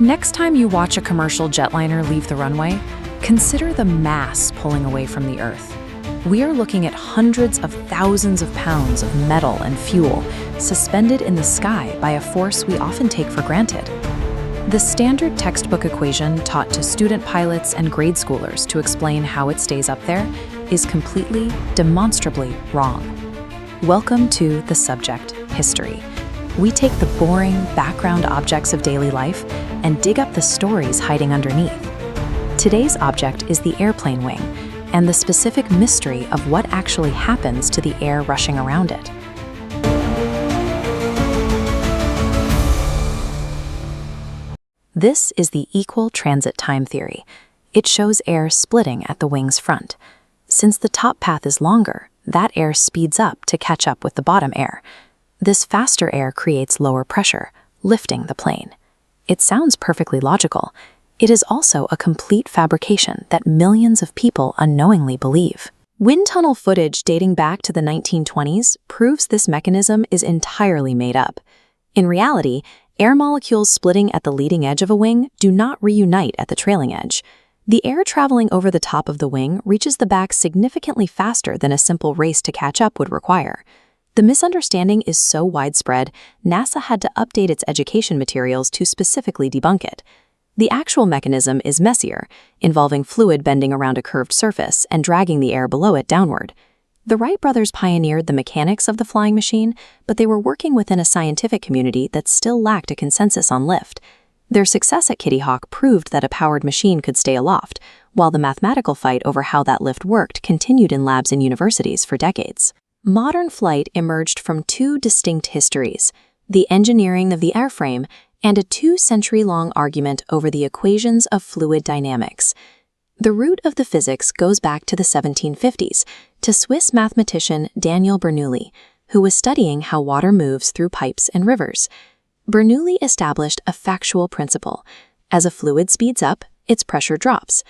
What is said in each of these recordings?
Next time you watch a commercial jetliner leave the runway, consider the mass pulling away from the Earth. We are looking at hundreds of thousands of pounds of metal and fuel suspended in the sky by a force we often take for granted. The standard textbook equation taught to student pilots and grade schoolers to explain how it stays up there is completely, demonstrably wrong. Welcome to the subject, history. We take the boring, background objects of daily life and dig up the stories hiding underneath. Today's object is the airplane wing and the specific mystery of what actually happens to the air rushing around it. This is the equal transit time theory. It shows air splitting at the wing's front. Since the top path is longer, that air speeds up to catch up with the bottom air. This faster air creates lower pressure, lifting the plane. It sounds perfectly logical. It is also a complete fabrication that millions of people unknowingly believe. Wind tunnel footage dating back to the 1920s proves this mechanism is entirely made up. In reality, air molecules splitting at the leading edge of a wing do not reunite at the trailing edge. The air traveling over the top of the wing reaches the back significantly faster than a simple race to catch up would require. The misunderstanding is so widespread, NASA had to update its education materials to specifically debunk it. The actual mechanism is messier, involving fluid bending around a curved surface and dragging the air below it downward. The Wright brothers pioneered the mechanics of the flying machine, but they were working within a scientific community that still lacked a consensus on lift. Their success at Kitty Hawk proved that a powered machine could stay aloft, while the mathematical fight over how that lift worked continued in labs and universities for decades. Modern flight emerged from two distinct histories: the engineering of the airframe and a 2-century-long argument over the equations of fluid dynamics. The root of the physics goes back to the 1750s, to Swiss mathematician Daniel Bernoulli, who was studying how water moves through pipes and rivers. Bernoulli established a factual principle: as a fluid speeds up, its pressure drops.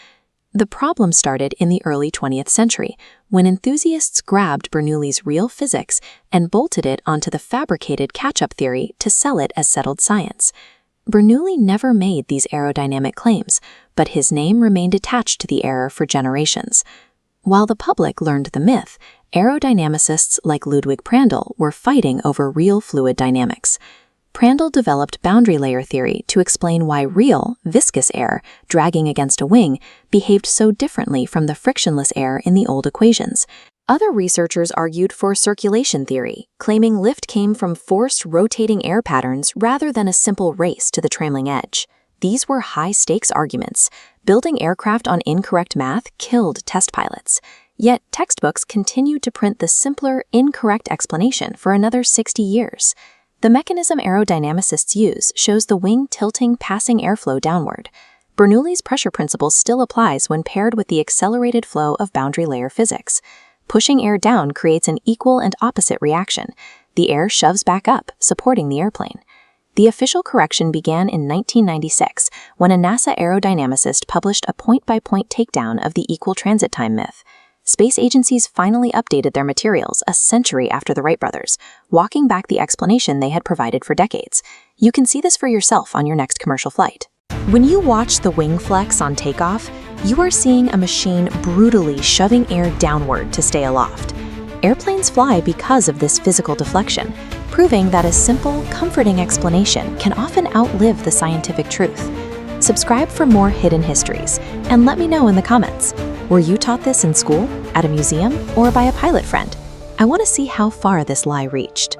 The problem started in the early 20th century, when enthusiasts grabbed Bernoulli's real physics and bolted it onto the fabricated catch-up theory to sell it as settled science. Bernoulli never made these aerodynamic claims, but his name remained attached to the error for generations. While the public learned the myth, aerodynamicists like Ludwig Prandtl were fighting over real fluid dynamics. Prandtl developed boundary layer theory to explain why real, viscous air dragging against a wing behaved so differently from the frictionless air in the old equations. Other researchers argued for circulation theory, claiming lift came from forced rotating air patterns rather than a simple race to the trailing edge. These were high-stakes arguments. Building aircraft on incorrect math killed test pilots. Yet textbooks continued to print the simpler, incorrect explanation for another 60 years. The mechanism aerodynamicists use shows the wing tilting passing airflow downward. Bernoulli's pressure principle still applies when paired with the accelerated flow of boundary layer physics. Pushing air down creates an equal and opposite reaction. The air shoves back up, supporting the airplane. The official correction began in 1996, when a NASA aerodynamicist published a point-by-point takedown of the equal transit time myth. Space agencies finally updated their materials a century after the Wright brothers, walking back the explanation they had provided for decades. You can see this for yourself on your next commercial flight. When you watch the wing flex on takeoff, you are seeing a machine brutally shoving air downward to stay aloft. Airplanes fly because of this physical deflection, proving that a simple, comforting explanation can often outlive the scientific truth. Subscribe for more hidden histories, and let me know in the comments. Were you taught this in school, at a museum, or by a pilot friend? I want to see how far this lie reached.